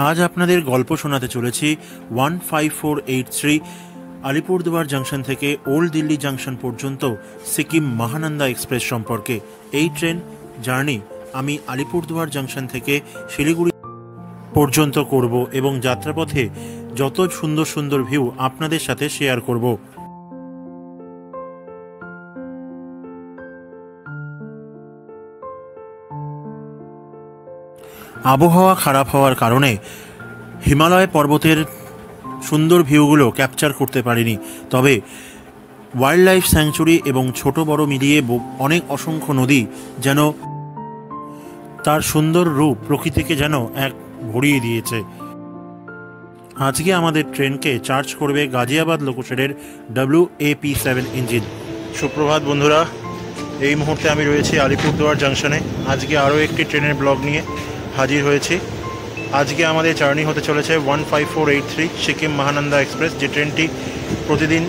আজ আপনাদের গল্প শোনাতে চলেছি 15483 আলিপুরদুয়ার জাংশন থেকে ওল্ড দিল্লি জাংশন পর্যন্ত সিকিম মহানন্দা এক্সপ্রেস সম্পর্কে। এই ট্রেন জার্নি আমি আলিপুরদুয়ার জাংশন থেকে শিলিগুড়ি পর্যন্ত করব এবং যাত্রাপথে যত সুন্দর সুন্দর ভিউ আপনাদের সাথে শেয়ার করব। আবহাওয়া খারাপ হওয়ার কারণে হিমালয় পর্বতের সুন্দর ভিউগুলো ক্যাপচার করতে পারিনি, তবে ওয়াইল্ড লাইফ স্যাংচুরি এবং ছোট বড় মিলিয়ে অনেক অসংখ্য নদী যেন তার সুন্দর রূপ প্রকৃতিকে যেন এক ভরিয়ে দিয়েছে। আজকে আমাদের ট্রেনকে চার্জ করবে গাজিয়াবাদ লোকোশেডের WAP7 ইঞ্জিন। সুপ্রভাত বন্ধুরা, এই মুহূর্তে আমি রয়েছি আলিপুরদুয়ার জাংশনে। আজকে আরও একটি ট্রেনের ব্লগ নিয়ে হাজির হয়েছি। আজকে আমাদের জার্নি হতে চলেছে 15483 সিকিম মহানন্দা এক্সপ্রেস, যে ট্রেনটি প্রতিদিন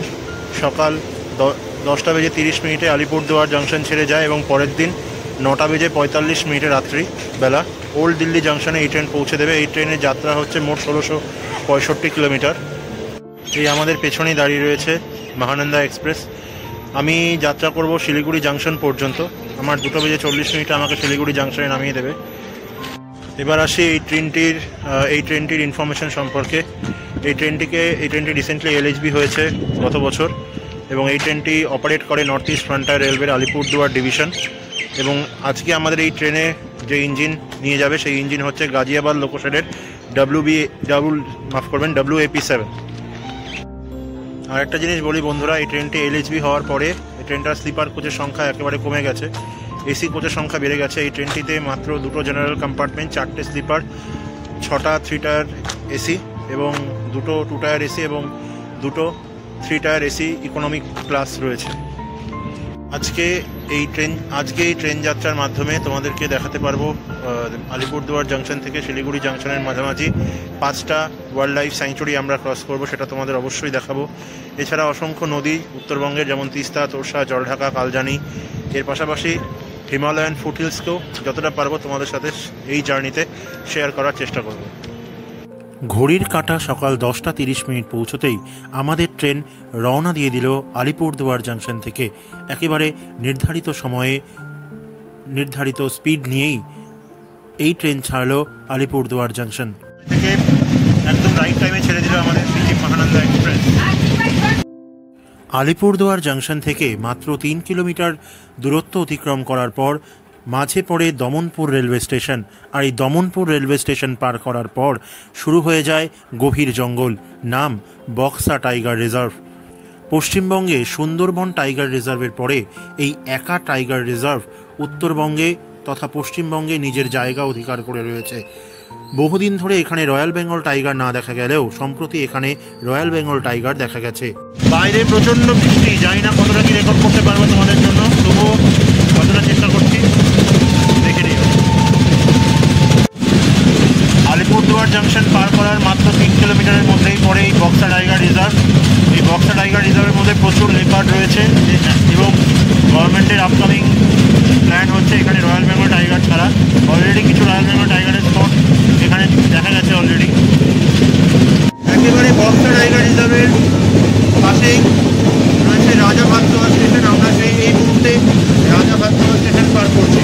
সকাল 10:30 আলিপুরদুয়ার জাংশন ছেড়ে যায় এবং পরের দিন 9:45 রাত্রি বেলা ওল্ড দিল্লি জাংশনে এই ট্রেন পৌঁছে দেবে। এই ট্রেনের যাত্রা হচ্ছে মোট 1665 কিলোমিটার। এই আমাদের পেছনেই দাঁড়িয়ে রয়েছে মহানন্দা এক্সপ্রেস। আমি যাত্রা করব শিলিগুড়ি জাংশন পর্যন্ত। আমার 2:40 আমাকে শিলিগুড়ি জাংশনে নামিয়ে দেবে। এবার আসি এই ট্রেনটির ইনফরমেশন সম্পর্কে। এই ট্রেনটি রিসেন্টলি LHB হয়েছে গত বছর এবং এই ট্রেনটি অপারেট করে নর্থ ইস্ট ফ্রন্টিয়ার রেলওয়ের আলিপুরদুয়ার ডিভিশন। এবং আজকে আমাদের এই ট্রেনে যে ইঞ্জিন নিয়ে যাবে সেই ইঞ্জিন হচ্ছে গাজিয়াবাদ লোকোশেডের WAP7। আর একটা জিনিস বলি বন্ধুরা, এই ট্রেনটি LHB হওয়ার পরে এই ট্রেনটার স্লিপার কোচের সংখ্যা একেবারে কমে গেছে, AC কোচের সংখ্যা বেড়ে গেছে। এই ট্রেনটিতে মাত্র 2টো জেনারেল কম্পার্টমেন্ট, 4টে স্লিপার, 6টা 3 টায়ার AC এবং 2টো 2 টায়ার AC এবং 2টো 3 টায়ার AC ইকোনমিক ক্লাস রয়েছে। আজকে এই ট্রেন যাত্রার মাধ্যমে তোমাদেরকে দেখাতে পারবো আলিপুরদুয়ার জাংশন থেকে শিলিগুড়ি জাংশনের মাঝামাঝি 5টা ওয়াইল্ড লাইফ স্যাংচুরি আমরা ক্রস করব, সেটা তোমাদের অবশ্যই দেখাবো। এছাড়া অসংখ্য নদী উত্তরবঙ্গের, যেমন তিস্তা, তোরসা, জলঢাকা, কালজানি, এর পাশাপাশি হিমালয়ান ফুটহিলসকেও যতটা পারবো তোমাদের সাথে এই জার্নিতে শেয়ার করার চেষ্টা করব। ঘড়ির কাঁটা সকাল 10:30 পৌঁছতেই আমাদের ট্রেন রওনা দিয়ে দিল আলিপুরদুয়ার জাংশন থেকে। একেবারে নির্ধারিত সময়ে নির্ধারিত স্পিড নিয়েই এই ট্রেন ছাড়লো আলিপুরদুয়ার জাংশন থেকে। একদম রাইট টাইমে ছেড়ে দিল আমাদের সিকিম মহানন্দা এক্সপ্রেস। আলিপুরদুয়ার জাংশন থেকে মাত্র 3 কিলোমিটার দূরত্ব অতিক্রম করার পর মাঝে পড়ে দমনপুর রেলওয়ে স্টেশন। আর এই দমনপুর রেলওয়ে স্টেশন পার করার পর শুরু হয়ে যায় গভীর জঙ্গল, নাম বক্সা টাইগার রিজার্ভ। পশ্চিমবঙ্গে সুন্দরবন টাইগার রিজার্ভের পরে এই একা টাইগার রিজার্ভ উত্তরবঙ্গে তথা পশ্চিমবঙ্গে নিজের জায়গা অধিকার করে রয়েছে। বহুদিন ধরে এখানে রয়্যাল বেঙ্গল টাইগার না দেখা গেলেও সম্প্রতি এখানে রয়্যাল বেঙ্গল টাইগার দেখা গেছে। বাইরে প্রচণ্ড বৃষ্টি, জানি না কতটা কি রেকর্ড করতে পারবো তোমাদের জন্য, তবুও কতটা চেষ্টা করছি, দেখে নিও। আলিপুরদুয়ার জাংশন পার করার মাত্র 3 কিলোমিটারের মধ্যেই পড়ে এই বক্সা টাইগার রিজার্ভ। এই বক্সা টাইগার রিজার্ভের মধ্যে প্রচুর লেপার্ড রয়েছে এবং গভর্নমেন্টের আপকামিং প্ল্যান হচ্ছে এখানে রয়্যাল বেঙ্গল টাইগার ছাড়া অলরেডি কিছু রয়্যাল বেঙ্গল টাইগারের স্পট এখানে দেখা গেছে অলরেডি। একেবারে বক্সা টাইগার রিজার্ভের পাশেই রয়েছে রাজা ভাতখাওয়া স্টেশন। আমরা এই মুহূর্তে রাজা ভাতখাওয়া স্টেশন পার করছি।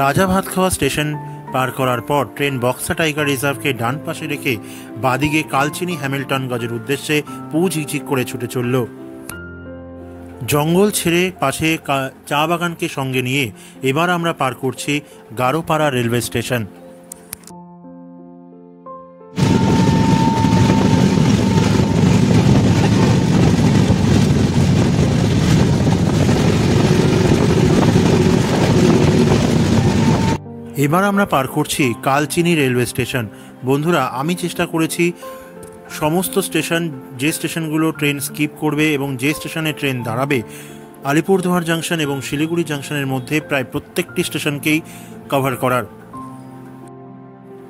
রাজা ভাতখাওয়া স্টেশন পার করার পর ট্রেন বক্সা টাইগার রিজার্ভকে ডান পাশে রেখে বাদিকে কালচিনি হ্যামিল্টনগঞ্জের উদ্দেশ্যে ঝিকঝিক করে ছুটে চলল। জঙ্গল ছেড়ে পাশে চা বাগানকে সঙ্গে নিয়ে এবার আমরা পার করছি গারোপাড়া রেলওয়ে স্টেশন। এবার আমরা পার করছি কালচিনি রেলওয়ে স্টেশন। বন্ধুরা, আমি চেষ্টা করেছি সমস্ত স্টেশন, যে স্টেশনগুলো ট্রেন স্কিপ করবে এবং যে স্টেশনে ট্রেন দাঁড়াবে আলিপুরদুয়ার জাংশন এবং শিলিগুড়ি জাংশনের মধ্যে প্রায় প্রত্যেকটি স্টেশনকেই কভার করার।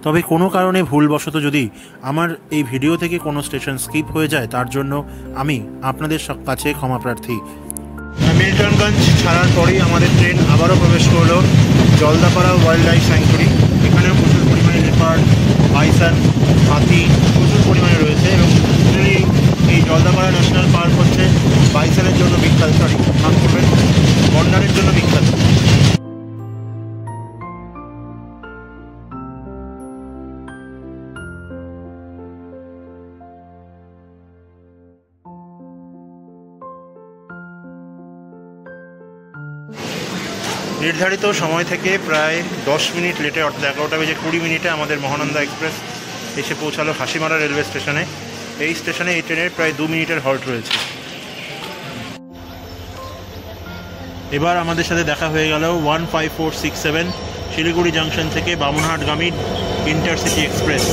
তবে কোনো কারণে ভুলবশত যদি আমার এই ভিডিও থেকে কোনো স্টেশন স্কিপ হয়ে যায় তার জন্য আমি আপনাদের কাছে ক্ষমা প্রার্থী। হ্যামিল্টনগঞ্জ ছাড়ার পরেই আমাদের ট্রেন আবারও প্রবেশ করলো জলদাপাড়া ওয়াইল্ড লাইফ স্যাংচুরি। এখানেও নির্ধারিত সময় থেকে প্রায় 10 মিনিট লেটে, অর্থাৎ 11:20 আমাদের মহানন্দা এক্সপ্রেস এসে পৌঁছালো হাসিমারা রেলওয়ে স্টেশনে। এই স্টেশনে এই ট্রেনের প্রায় 2 মিনিটের হল্ট রয়েছে। এবার আমাদের সাথে দেখা হয়ে গেল 15467 শিলিগুড়ি জাংশন থেকে বামুনহাটগামী ইন্টারসিটি এক্সপ্রেস।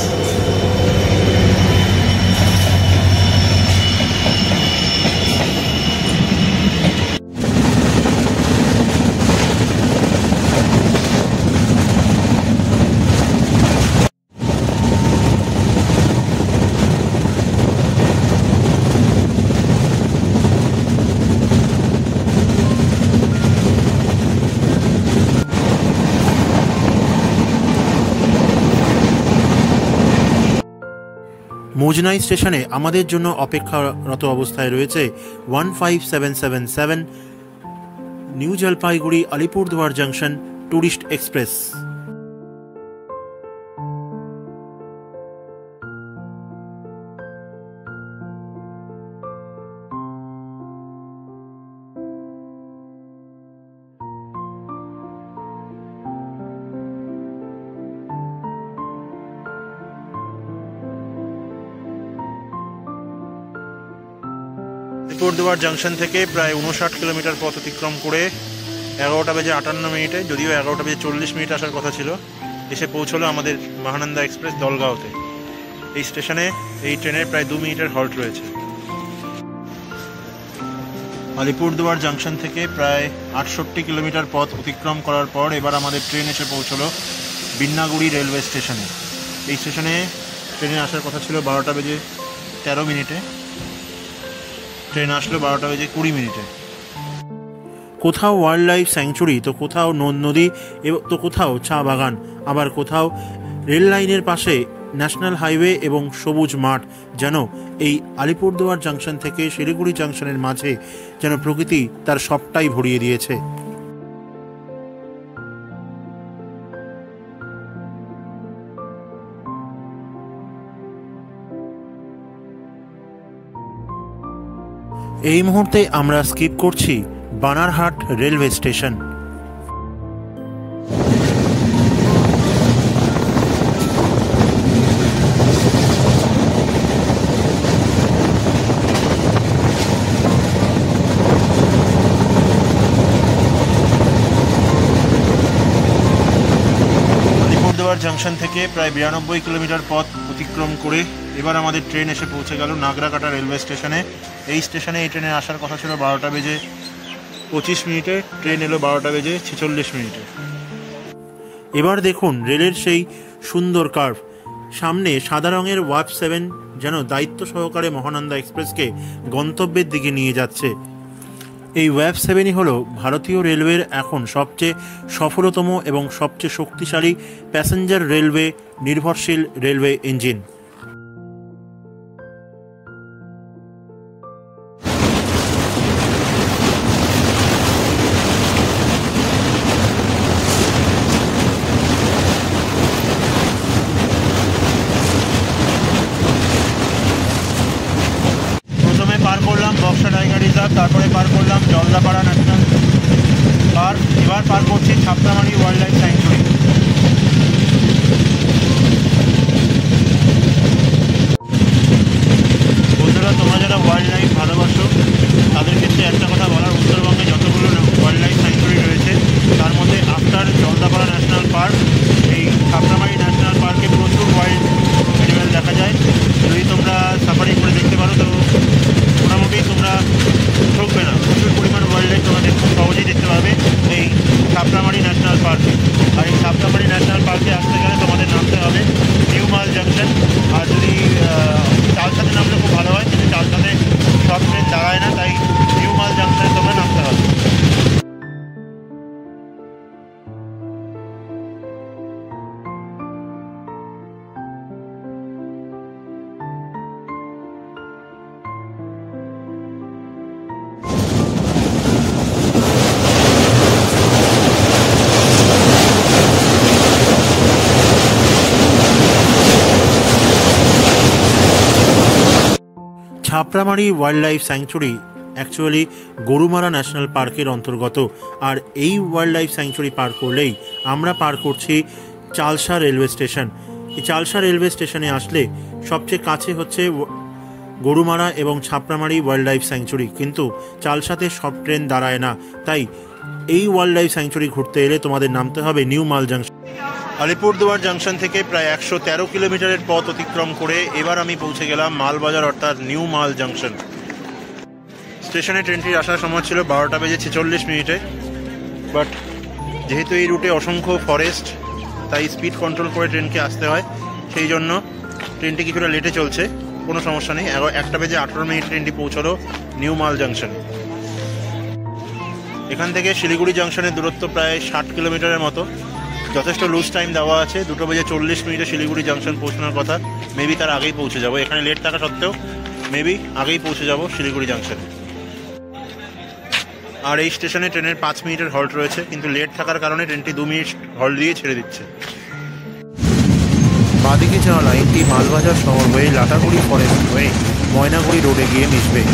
মোজনাই স্টেশনে আমাদের জন্য অপেক্ষারত অবস্থায় রয়েছে 15777 new Jalpaiguri Alipurduar junction tourist express. Alipurduar junction থেকে প্রায় 59 কিলোমিটার পথ অতিক্রম করে 11:58, যদিও 11:40 আসার কথা ছিল, এসে পৌঁছলো আমাদের মহানন্দা এক্সপ্রেস দলগাঁওতে। এই স্টেশনে এই ট্রেনের প্রায় 2 মিনিটের হল্ট রয়েছে। আলিপুরদুয়ার জাংশন থেকে প্রায় 68 কিলোমিটার পথ অতিক্রম করার পর এবার আমাদের ট্রেন এসে পৌঁছলো বিন্নাগুড়ি রেলওয়ে স্টেশনে। এই স্টেশনে ট্রেনে আসার কথা ছিল 12:13, ট্রেন আসলো 12:20। কোথাও ওয়াইল্ড লাইফ স্যাংচুরি, তো কোথাও নদ নদী, তো কোথাও চা বাগান, আবার কোথাও রেল লাইনের পাশে ন্যাশনাল হাইওয়ে এবং সবুজ মাঠ। যেন এই আলিপুরদুয়ার জাংশন থেকে শিলিগুড়ি জাংশনের মাঝে যেন প্রকৃতি তার সবটাই ভরিয়ে দিয়েছে। এই মুহূর্তে আমরা স্কিপ করছি Banarhat railway station. Alipurduar junction থেকে প্রায় 92 কিলোমিটার পথ অতিক্রম করে এবার আমাদের ট্রেন এসে পৌঁছে গেল নাগরাকাটা রেলওয়ে স্টেশনে। এই স্টেশনে এই ট্রেনে আসার কথা ছিল 12:25, ট্রেন এলো 12:46। এবার দেখুন রেলের সেই সুন্দর কার্ভ, সামনে সাদা রঙের ওয়াচ 7 যেন দায়িত্ব সহকারে মহানন্দা এক্সপ্রেসকে গন্তব্যের দিকে নিয়ে যাচ্ছে। এই ওয়েব 7ই হলো ভারতীয় রেলওয়ের এখন সবচেয়ে সফলতম এবং সবচেয়ে শক্তিশালী প্যাসেঞ্জার রেলওয়ে নির্ভরশীল রেলওয়ে ইঞ্জিন। পার করলাম বক্সা টাইগার রিজার্ভ, তারপরে পার করলাম জলদাপাড়া ন্যাশনাল পার্ক, এবার পার করছি ছাপড়ামারি ওয়াইল্ড লাইফ স্যাংচুরি। বন্ধুরা, তোমরা যারা ওয়াইল্ড লাইফ ভালোবাসো তাদের ক্ষেত্রে একটা কথা বলার, উত্তরবঙ্গে যতগুলো ওয়াইল্ড লাইফ স্যাংচুরি রয়েছে তার মধ্যে আফটার জলদাপাড়া ন্যাশনাল পার্ক এই ছাপড়ামারি ন্যাশনাল পার্কে প্রচুর ওয়াইল্ড অ্যানিমেল দেখা যায়। যদি তোমরা সাফারি করে দেখতে পারো তো মোটামুটি তোমরা ঠকবে না, প্রচুর পরিমাণ ওয়াইল্ড লাইফ তোমরা খুব সহজেই দেখতে পাবে এই ছাপড়ামারি ন্যাশনাল পার্কে। আর এই ছাপড়ামারি ন্যাশনাল পার্কে আসতে গেলে তোমাদের নামতে হবে নিউ মাল জাংশন। আর যদি চালসাতে নামলে খুব ভালো হয়, কিন্তু চালসাতে সব ট্রেন দাঁড়ায় না, তাই নিউ মাল জাংশনে তোমরা নামতে হবে। Chapramari wildlife sanctuary actually Gorumara national পার্কের অন্তর্গত। আর এই ওয়াইল্ড লাইফ স্যাংচুরি পার করলেই আমরা পার করছি চালসা রেলওয়ে স্টেশন। এই চালসা রেলওয়ে স্টেশনে আসলে সবচেয়ে কাছে হচ্ছে গরুমারা এবং ছাপড়ামারি ওয়াইল্ড লাইফ স্যাংচুরি, কিন্তু চালসাতে সব ট্রেন দাঁড়ায় না। তাই এই ওয়াইল্ড লাইফ স্যাংচুরি ঘুরতে এলে তোমাদের নামতে হবে নিউ মাল জাংশন। আলিপুরদুয়ার জাংশন থেকে প্রায় 113 কিলোমিটারের পথ অতিক্রম করে এবার আমি পৌঁছে গেলাম মালবাজার অর্থাৎ নিউ মাল জাংশন স্টেশনে। ট্রেনটির আসার সময় ছিল 12:46, বাট যেহেতু এই রুটে অসংখ্য ফরেস্ট, তাই স্পিড কন্ট্রোল করে ট্রেনকে আসতে হয়, সেই জন্য ট্রেনটি কিছুটা লেটে চলছে। কোনো সমস্যা নেই। 1:18 ট্রেনটি পৌঁছলো নিউ মাল জাংশন। এখান থেকে শিলিগুড়ি জাংশনের দূরত্ব প্রায় 60 কিলোমিটারের মতো। যথেষ্ট লুজ টাইম দেওয়া আছে। 2:40 শিলিগুড়ি জাংশন পৌঁছানোর কথা। মেবি তার আগেই পৌঁছে যাব। এখানে লেট থাকা সত্ত্বেও মেবি আগেই পৌঁছে যাব শিলিগুড়ি জাংশনে। আর এই স্টেশনে ট্রেনের 5 মিনিটের হল্ট রয়েছে, কিন্তু লেট থাকার কারণে ট্রেনটি 2 মিনিট হল্ট দিয়ে ছেড়ে দিচ্ছে। বাঁদিকে যাওয়া লাইনটি মালবাজার শহর হয়ে লাটাগুড়ি ফরেস্ট হয়ে ময়নাগুড়ি রোডে গিয়ে মিশবে।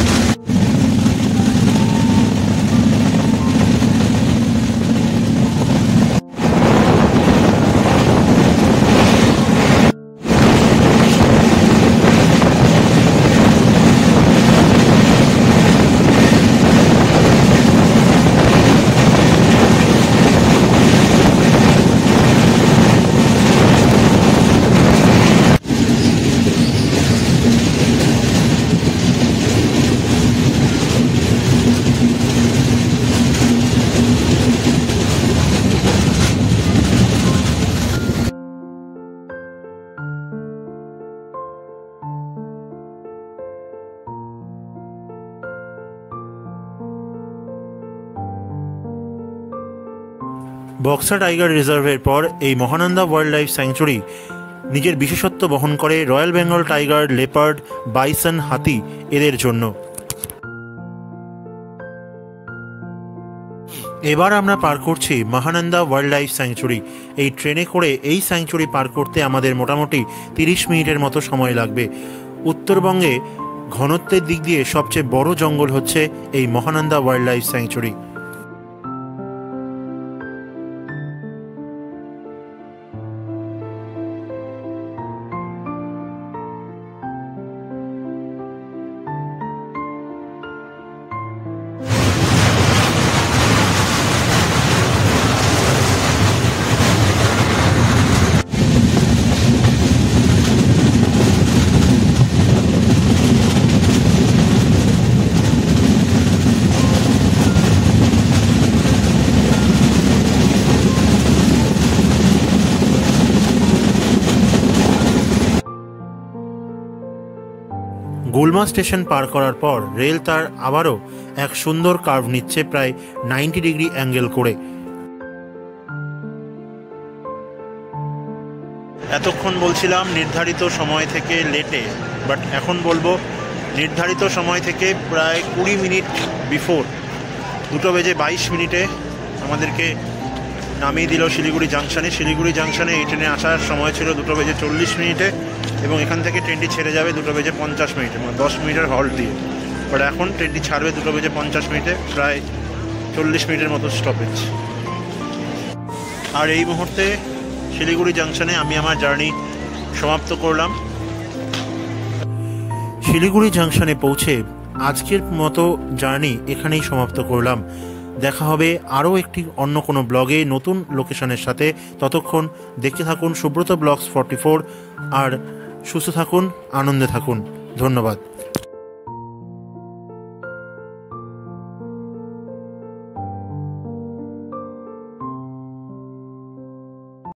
বক্সা টাইগার রিজার্ভের পর এই মহানন্দা ওয়াইল্ড লাইফ স্যাংচুরি নিজের বিশেষত্ব বহন করে royal Bengal tiger, leopard, bison, হাতি এদের জন্য। এবার আমরা পার করছি মহানন্দা ওয়াইল্ড লাইফ স্যাংচুরি। এই ট্রেনে করে এই স্যাংচুরি পার করতে আমাদের মোটামুটি 30 মিনিটের মতো সময় লাগবে। উত্তরবঙ্গে ঘনত্বের দিক দিয়ে সবচেয়ে বড় জঙ্গল হচ্ছে এই Mahananda wildlife sanctuary. Gulma station পার করার পর রেল তার আবারও এক সুন্দর কার্ভ নিচ্ছে, প্রায় 90 ডিগ্রি অ্যাঙ্গেল করে। এতক্ষণ বলছিলাম নির্ধারিত সময় থেকে লেটে, বাট এখন বলবো নির্ধারিত সময় থেকে প্রায় 20 মিনিট বিফোর। 2:22 আমাদেরকে নামিয়ে দিল শিলিগুড়ি জাংশনে। শিলিগুড়ি জাংশনে এই ট্রেনে আসার সময় ছিল 2:40 এবং এখান থেকে ট্রেনটি ছেড়ে যাবে 2:50, মানে 10 মিনিটের হল্ট দিয়ে। বাট এখন ট্রেনটি ছাড়বে 2:50, প্রায় 40 মিনিটের মতো স্টপেজ। আর এই মুহূর্তে শিলিগুড়ি জাংশনে আমি আমার জার্নি সমাপ্ত করলাম। শিলিগুড়ি জাংশনে পৌঁছে আজকের মতো জার্নি এখানেই সমাপ্ত করলাম। দেখা হবে আরও একটি অন্য কোনো ব্লগে নতুন লোকেশনের সাথে। ততক্ষণ দেখতে থাকুন সুব্রত ব্লগস 44 আর সুস্থ থাকুন, আনন্দে থাকুন। ধন্যবাদ।